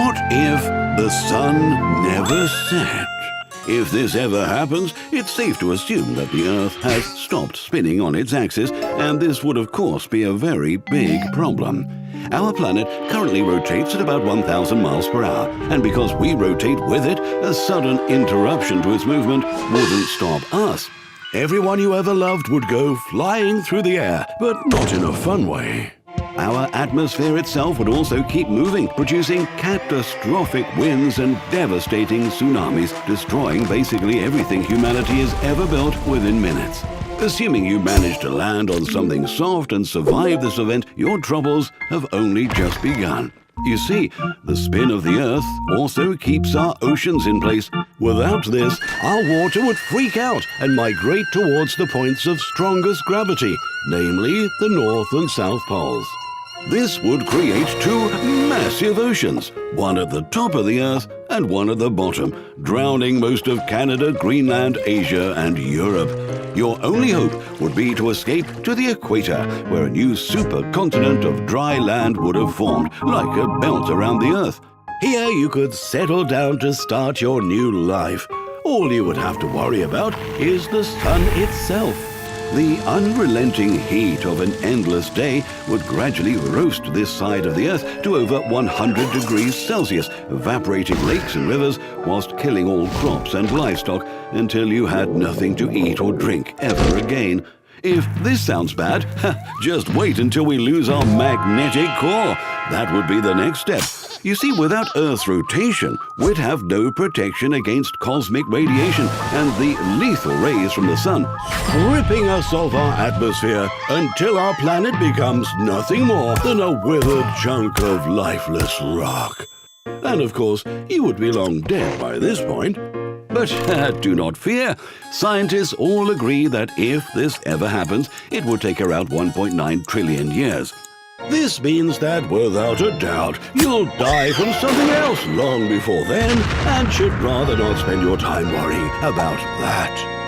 What if the sun never set? If this ever happens, it's safe to assume that the Earth has stopped spinning on its axis, and this would of course be a very big problem. Our planet currently rotates at about 1,000 miles per hour, and because we rotate with it, a sudden interruption to its movement wouldn't stop us. Everyone you ever loved would go flying through the air, but not in a fun way. Our atmosphere itself would also keep moving, producing catastrophic winds and devastating tsunamis, destroying basically everything humanity has ever built within minutes. Assuming you manage to land on something soft and survive this event, your troubles have only just begun. You see, the spin of the Earth also keeps our oceans in place. Without this, our water would freak out and migrate towards the points of strongest gravity, namely the North and South Poles. This would create two massive oceans, one at the top of the Earth and one at the bottom, drowning most of Canada, Greenland, Asia, and Europe. Your only hope would be to escape to the equator, where a new supercontinent of dry land would have formed, like a belt around the Earth. Here you could settle down to start your new life. All you would have to worry about is the sun itself. The unrelenting heat of an endless day would gradually roast this side of the Earth to over 100 degrees Celsius, evaporating lakes and rivers whilst killing all crops and livestock until you had nothing to eat or drink ever again. If this sounds bad, just wait until we lose our magnetic core. That would be the next step. You see, without Earth's rotation, we'd have no protection against cosmic radiation and the lethal rays from the sun, stripping us of our atmosphere until our planet becomes nothing more than a withered chunk of lifeless rock. And of course, you would be long dead by this point. But do not fear. Scientists all agree that if this ever happens, it would take around 1.9 trillion years. This means that, without a doubt, you'll die from something else long before then, and should rather not spend your time worrying about that.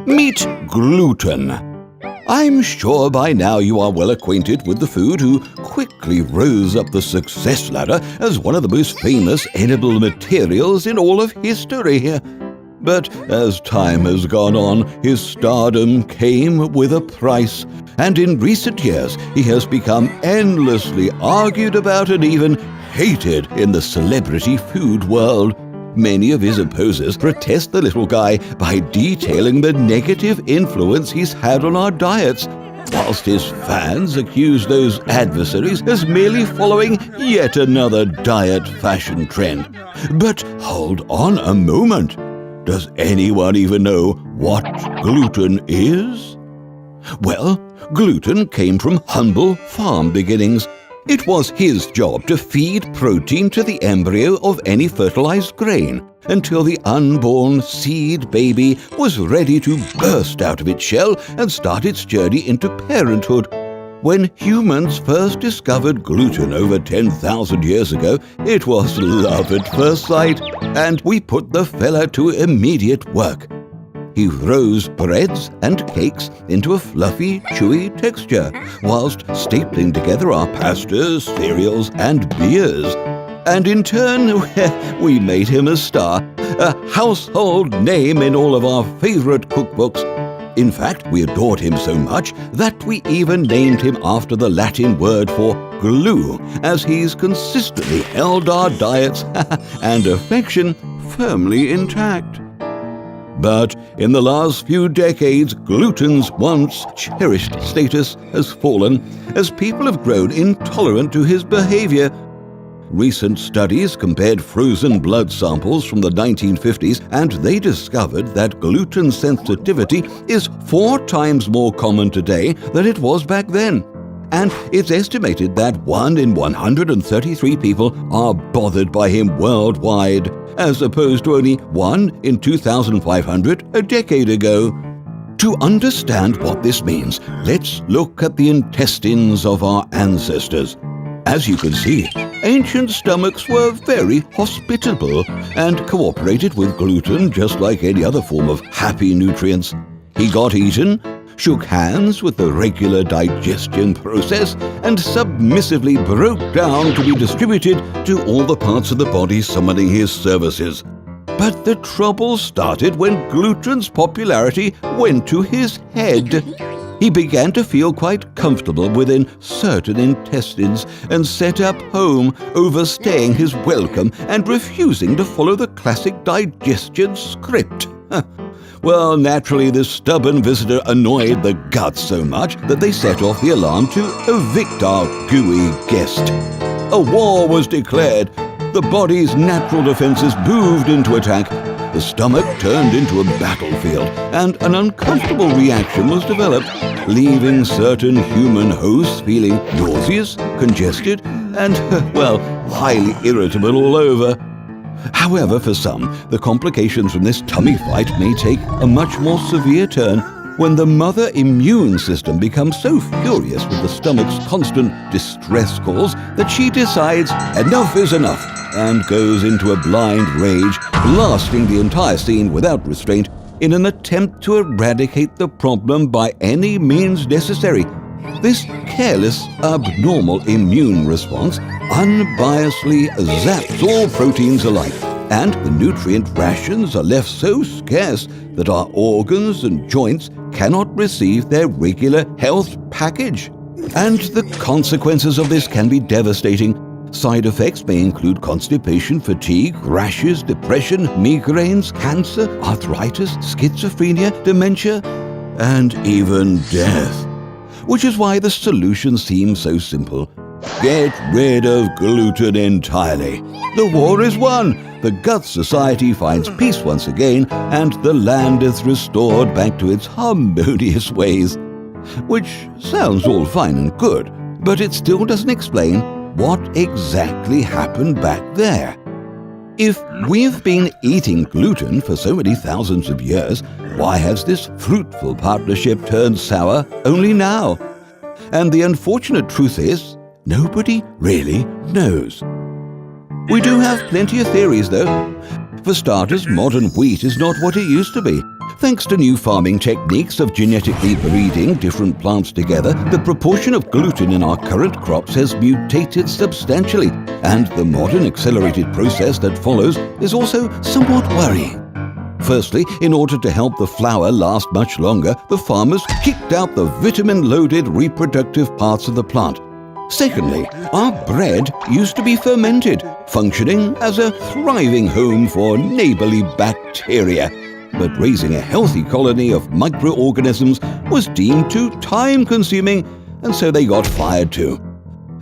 Meet gluten. I'm sure by now you are well acquainted with the food who quickly rose up the success ladder as one of the most famous edible materials in all of history. But as time has gone on, his stardom came with a price, and in recent years he has become endlessly argued about and even hated in the celebrity food world. Many of his opposers protest the little guy by detailing the negative influence he's had on our diets, whilst his fans accuse those adversaries as merely following yet another diet fashion trend. But hold on a moment. Does anyone even know what gluten is? Well, gluten came from humble farm beginnings. It was his job to feed protein to the embryo of any fertilized grain until the unborn seed baby was ready to burst out of its shell and start its journey into parenthood. When humans first discovered gluten over 10,000 years ago, it was love at first sight, and we put the fella to immediate work. He rose breads and cakes into a fluffy, chewy texture, whilst stapling together our pastas, cereals, and beers. And in turn, we made him a star, a household name in all of our favorite cookbooks. In fact, we adored him so much that we even named him after the Latin word for glue, as he's consistently held our diets and affection firmly intact. But in the last few decades, gluten's once cherished status has fallen as people have grown intolerant to his behavior. Recent studies compared frozen blood samples from the 1950s, and they discovered that gluten sensitivity is 4 times more common today than it was back then. And it's estimated that 1 in 133 people are bothered by him worldwide, as opposed to only 1 in 2,500 a decade ago. To understand what this means, let's look at the intestines of our ancestors. As you can see, ancient stomachs were very hospitable and cooperated with gluten just like any other form of happy nutrients. He got eaten, shook hands with the regular digestion process, and submissively broke down to be distributed to all the parts of the body summoning his services. But the trouble started when gluten's popularity went to his head. He began to feel quite comfortable within certain intestines and set up home, overstaying his welcome and refusing to follow the classic digestion script. Well, naturally, this stubborn visitor annoyed the guts so much that they set off the alarm to evict our gooey guest. A war was declared. The body's natural defenses moved into attack. The stomach turned into a battlefield, and an uncomfortable reaction was developed, leaving certain human hosts feeling nauseous, congested, and, well, highly irritable all over. However, for some, the complications from this tummy fight may take a much more severe turn when the mother immune system becomes so furious with the stomach's constant distress calls that she decides enough is enough and goes into a blind rage, blasting the entire scene without restraint in an attempt to eradicate the problem by any means necessary. This careless, abnormal immune response unbiasedly zaps all proteins alike, and the nutrient rations are left so scarce that our organs and joints cannot receive their regular health package. And the consequences of this can be devastating. Side effects may include constipation, fatigue, rashes, depression, migraines, cancer, arthritis, schizophrenia, dementia, and even death. Which is why the solution seems so simple. Get rid of gluten entirely. The war is won. The Gut Society finds peace once again, and the land is restored back to its harmonious ways. Which sounds all fine and good, but it still doesn't explain what exactly happened back there. If we've been eating gluten for so many thousands of years, why has this fruitful partnership turned sour only now? And the unfortunate truth is, nobody really knows. We do have plenty of theories, though. For starters, modern wheat is not what it used to be. Thanks to new farming techniques of genetically breeding different plants together, the proportion of gluten in our current crops has mutated substantially, and the modern accelerated process that follows is also somewhat worrying. Firstly, in order to help the flour last much longer, the farmers kicked out the vitamin-loaded reproductive parts of the plant. Secondly, our bread used to be fermented, functioning as a thriving home for neighborly bacteria. But raising a healthy colony of microorganisms was deemed too time-consuming, and so they got fired too.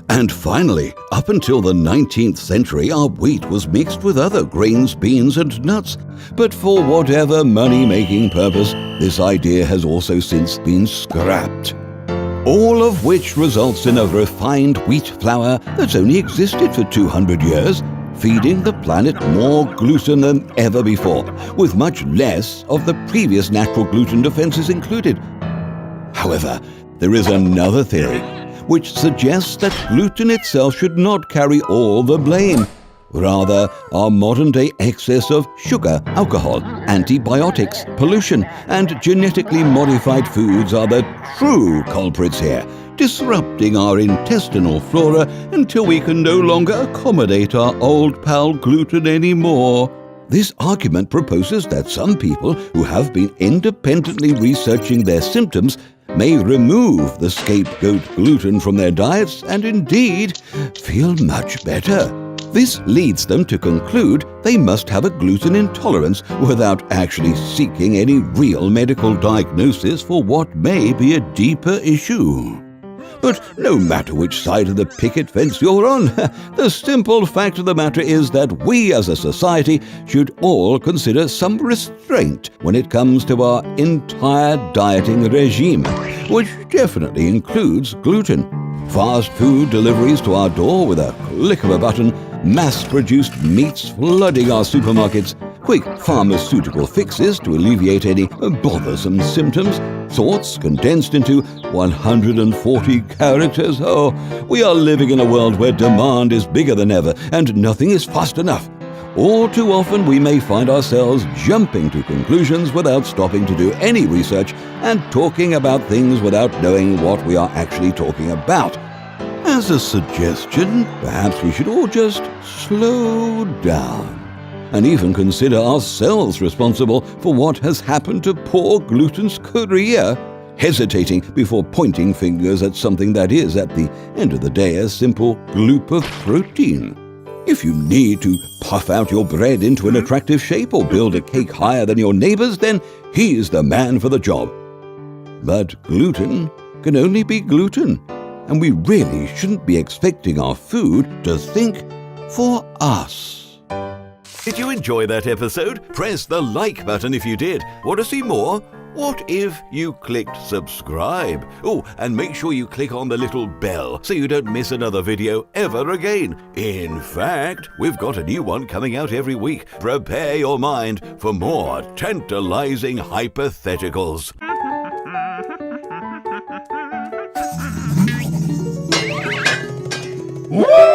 And finally, up until the 19th century, our wheat was mixed with other grains, beans and nuts. But for whatever money-making purpose, this idea has also since been scrapped. All of which results in a refined wheat flour that's only existed for 200 years, feeding the planet more gluten than ever before, with much less of the previous natural gluten defenses included. However, there is another theory, which suggests that gluten itself should not carry all the blame. Rather, our modern-day excess of sugar, alcohol, antibiotics, pollution, and genetically modified foods are the true culprits here, disrupting our intestinal flora until we can no longer accommodate our old pal gluten anymore. This argument proposes that some people who have been independently researching their symptoms may remove the scapegoat gluten from their diets and indeed feel much better. This leads them to conclude they must have a gluten intolerance without actually seeking any real medical diagnosis for what may be a deeper issue. But no matter which side of the picket fence you're on, the simple fact of the matter is that we as a society should all consider some restraint when it comes to our entire dieting regime, which definitely includes gluten. Fast food deliveries to our door with a click of a button, mass-produced meats flooding our supermarkets, quick pharmaceutical fixes to alleviate any bothersome symptoms, thoughts condensed into 140 characters. Oh, we are living in a world where demand is bigger than ever and nothing is fast enough. All too often we may find ourselves jumping to conclusions without stopping to do any research and talking about things without knowing what we are actually talking about. As a suggestion, perhaps we should all just slow down and even consider ourselves responsible for what has happened to poor gluten's career, hesitating before pointing fingers at something that is, at the end of the day, a simple gloop of protein. If you need to puff out your bread into an attractive shape or build a cake higher than your neighbor's, then he's the man for the job. But gluten can only be gluten, and we really shouldn't be expecting our food to think for us. Did you enjoy that episode? Press the like button if you did. Want to see more? What if you clicked subscribe? Oh, and make sure you click on the little bell so you don't miss another video ever again. In fact, we've got a new one coming out every week. Prepare your mind for more tantalizing hypotheticals. Oh.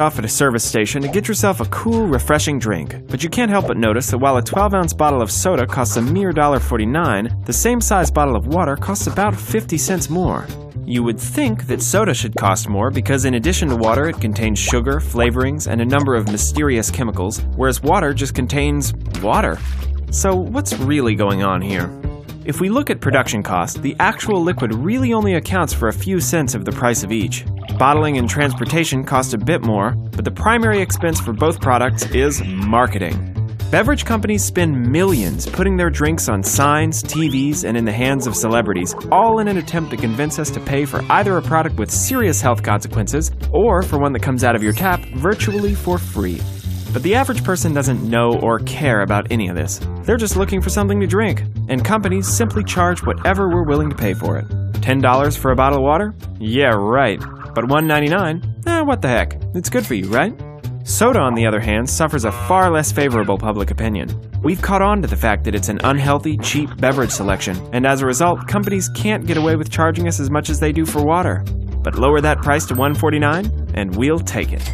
Off at a service station to get yourself a cool, refreshing drink. But you can't help but notice that while a 12-ounce bottle of soda costs a mere $1.49, the same size bottle of water costs about 50 cents more. You would think that soda should cost more because in addition to water, it contains sugar, flavorings, and a number of mysterious chemicals, whereas water just contains water. So what's really going on here? If we look at production cost, the actual liquid really only accounts for a few cents of the price of each. Bottling and transportation cost a bit more, but the primary expense for both products is marketing. Beverage companies spend millions putting their drinks on signs, TVs, and in the hands of celebrities, all in an attempt to convince us to pay for either a product with serious health consequences or for one that comes out of your tap virtually for free. But the average person doesn't know or care about any of this. They're just looking for something to drink, and companies simply charge whatever we're willing to pay for it. $10 for a bottle of water? Yeah, right. But $1.99? What the heck? It's good for you, right? Soda, on the other hand, suffers a far less favorable public opinion. We've caught on to the fact that it's an unhealthy, cheap beverage selection, and as a result, companies can't get away with charging us as much as they do for water. But lower that price to $1.49, and we'll take it.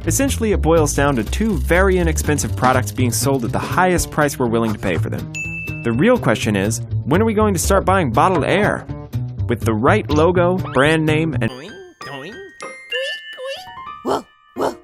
Essentially, it boils down to two very inexpensive products being sold at the highest price we're willing to pay for them. The real question is, when are we going to start buying bottled air? With the right logo, brand name, and... Whoa, whoa.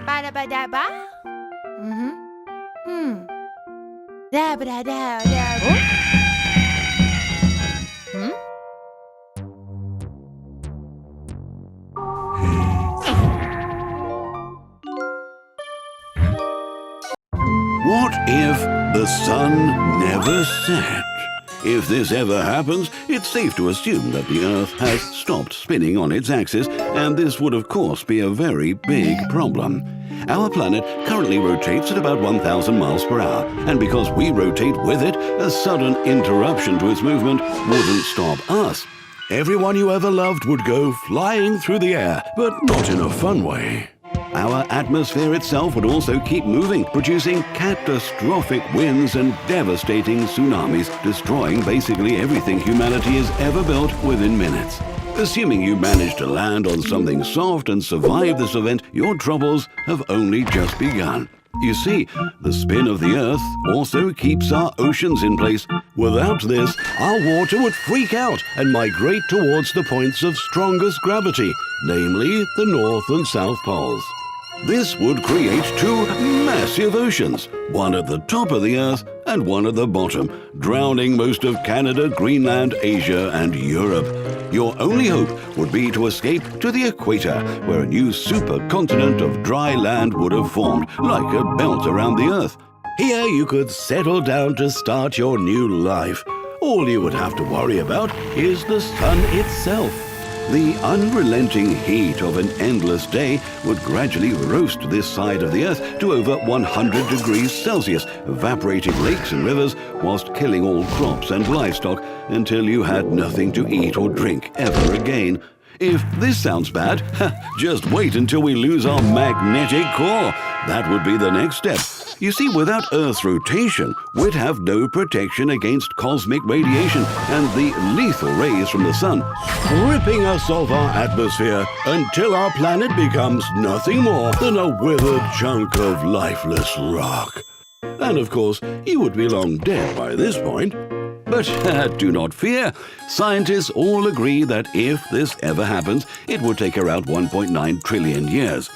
Ba-da-ba-da-ba? Da-ba-da-da-da. What if the sun never set? If this ever happens, it's safe to assume that the Earth has stopped spinning on its axis, and this would of course be a very big problem. Our planet currently rotates at about 1,000 miles per hour, and because we rotate with it, a sudden interruption to its movement wouldn't stop us. Everyone you ever loved would go flying through the air, but not in a fun way. Our atmosphere itself would also keep moving, producing catastrophic winds and devastating tsunamis, destroying basically everything humanity has ever built within minutes. Assuming you manage to land on something soft and survive this event, your troubles have only just begun. You see, the spin of the Earth also keeps our oceans in place. Without this, our water would freak out and migrate towards the points of strongest gravity, namely the North and South Poles. This would create two massive oceans, one at the top of the Earth and one at the bottom, drowning most of Canada, Greenland, Asia, and Europe. Your only hope would be to escape to the equator, where a new supercontinent of dry land would have formed, like a belt around the Earth. Here you could settle down to start your new life. All you would have to worry about is the sun itself. The unrelenting heat of an endless day would gradually roast this side of the Earth to over 100 degrees Celsius, evaporating lakes and rivers whilst killing all crops and livestock until you had nothing to eat or drink ever again. If this sounds bad, just wait until we lose our magnetic core. That would be the next step. You see, without Earth's rotation, we'd have no protection against cosmic radiation and the lethal rays from the sun, stripping us of our atmosphere until our planet becomes nothing more than a withered chunk of lifeless rock. And of course, you would be long dead by this point. But do not fear. Scientists all agree that if this ever happens, it would take around 1.9 trillion years.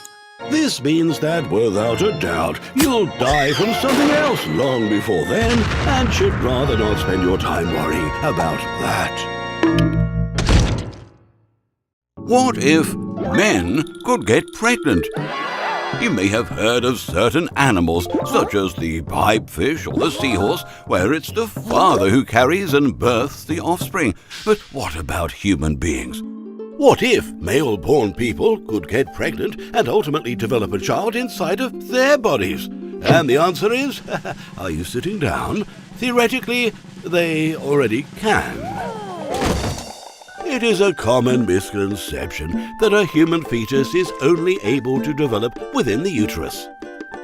This means that without a doubt, you'll die from something else long before then, and should rather not spend your time worrying about that. What if men could get pregnant? You may have heard of certain animals, such as the pipefish or the seahorse, where it's the father who carries and births the offspring. But what about human beings? What if male-born people could get pregnant and ultimately develop a child inside of their bodies? And the answer is, are you sitting down? Theoretically, they already can. It is a common misconception that a human fetus is only able to develop within the uterus.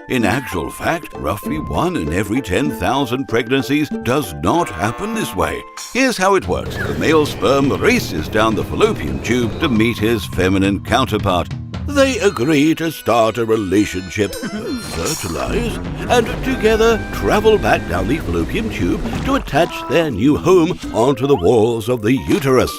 In actual fact, roughly 1 in every 10,000 pregnancies does not happen this way. Here's how it works. The male sperm races down the fallopian tube to meet his feminine counterpart. They agree to start a relationship, fertilize, and together travel back down the fallopian tube to attach their new home onto the walls of the uterus.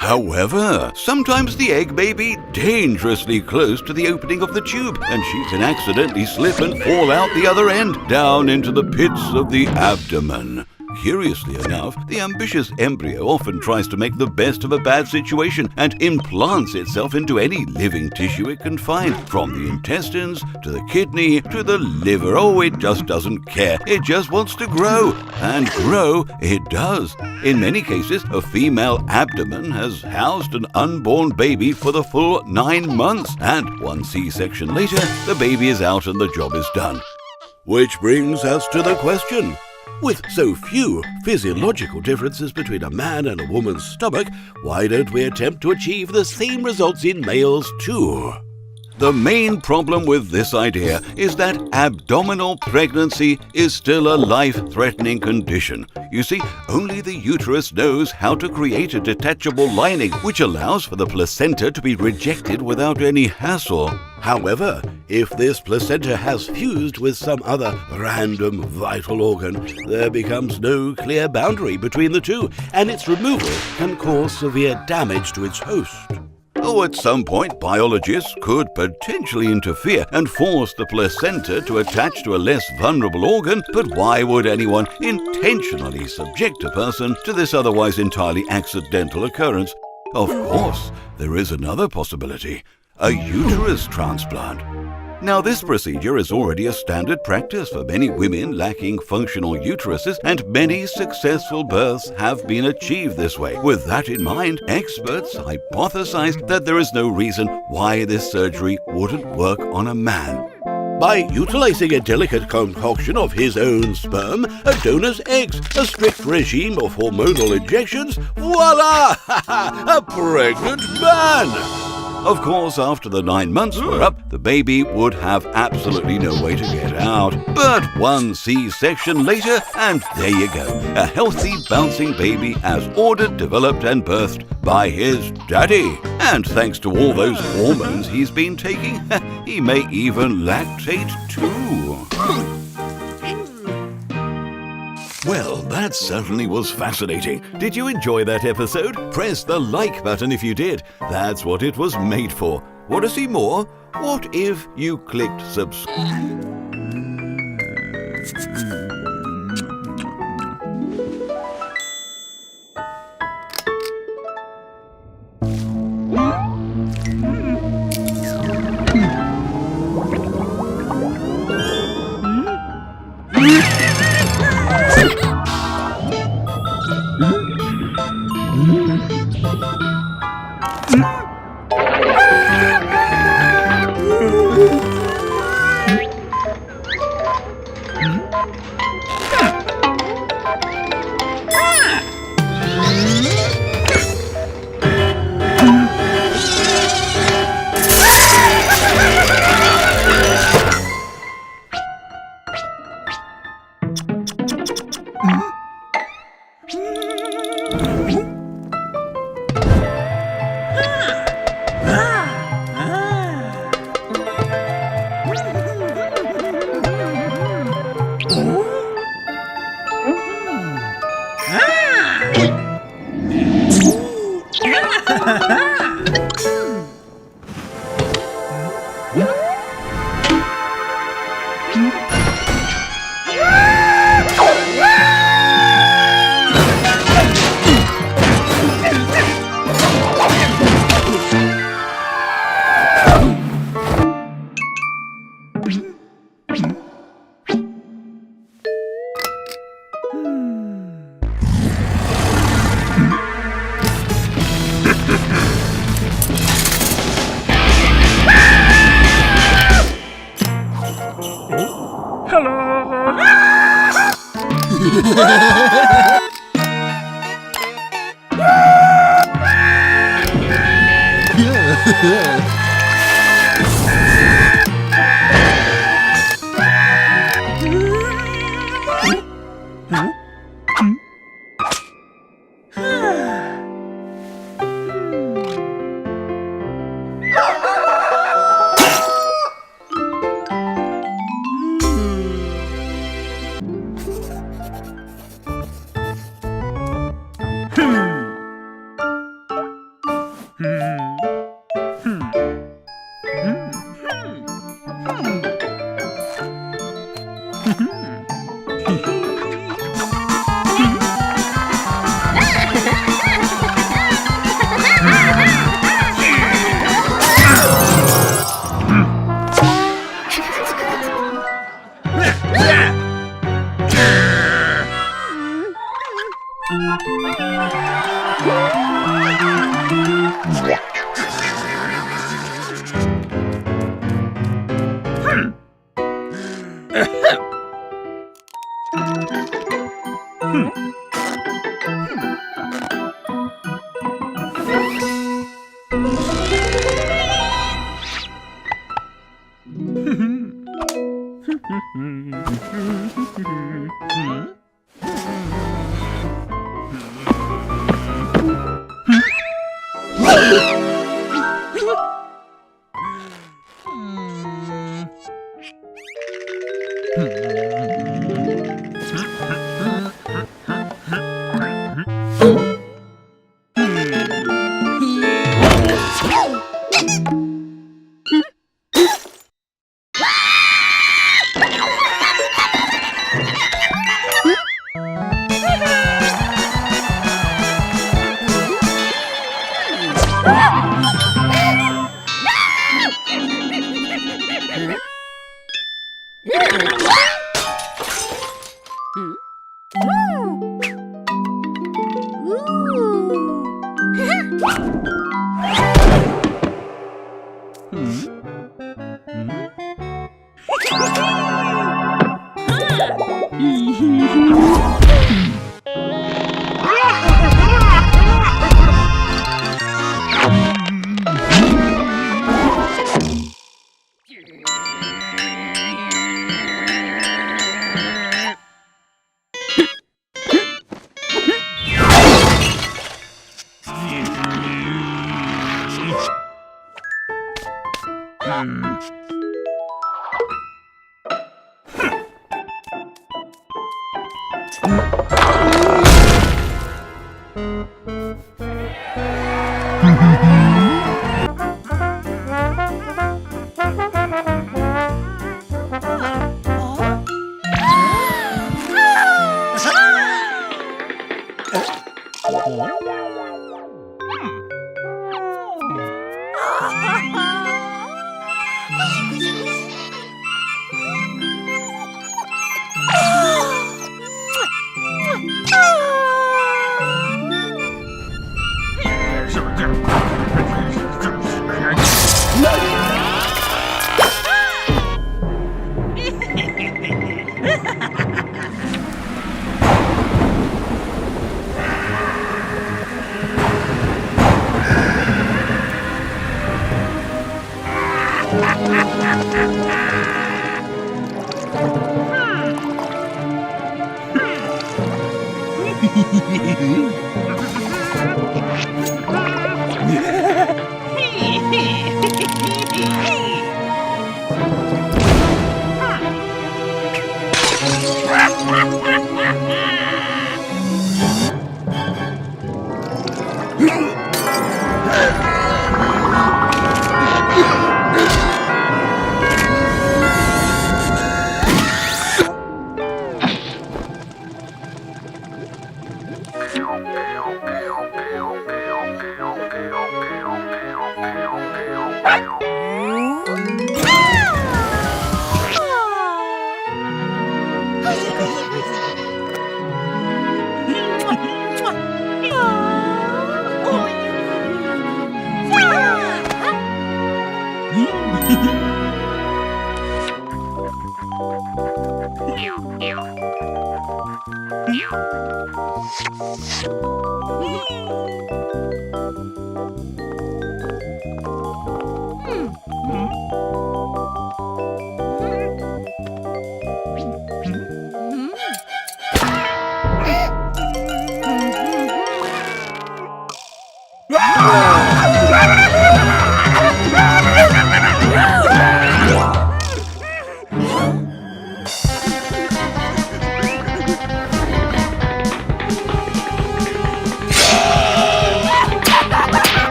However, sometimes the egg may be dangerously close to the opening of the tube, and she can accidentally slip and fall out the other end, down into the pits of the abdomen. Curiously enough, the ambitious embryo often tries to make the best of a bad situation and implants itself into any living tissue it can find, from the intestines to the kidney to the liver. Oh, it just doesn't care. It just wants to grow. And grow it does. In many cases, a female abdomen has housed an unborn baby for the full 9 months, and 1 C-section later, the baby is out and the job is done. Which brings us to the question. With so few physiological differences between a man and a woman's stomach, why don't we attempt to achieve the same results in males too? The main problem with this idea is that abdominal pregnancy is still a life-threatening condition. You see, only the uterus knows how to create a detachable lining, which allows for the placenta to be rejected without any hassle. However, if this placenta has fused with some other random vital organ, there becomes no clear boundary between the two, and its removal can cause severe damage to its host. Oh, at some point, biologists could potentially interfere and force the placenta to attach to a less vulnerable organ, but why would anyone intentionally subject a person to this otherwise entirely accidental occurrence? Of course, there is another possibility: a uterus transplant. Now, this procedure is already a standard practice for many women lacking functional uteruses, and many successful births have been achieved this way. With that in mind, experts hypothesized that there is no reason why this surgery wouldn't work on a man. By utilizing a delicate concoction of his own sperm, a donor's eggs, a strict regime of hormonal injections, voila! A pregnant man! Of course, after the 9 months were up, the baby would have absolutely no way to get out. But 1 C-section later, and there you go. A healthy, bouncing baby as ordered, developed and birthed by his daddy. And thanks to all those hormones he's been taking, he may even lactate too. Well, that certainly was fascinating. Did you enjoy that episode? Press the like button if you did. That's what it was made for. Want to see more? What if you clicked subscribe?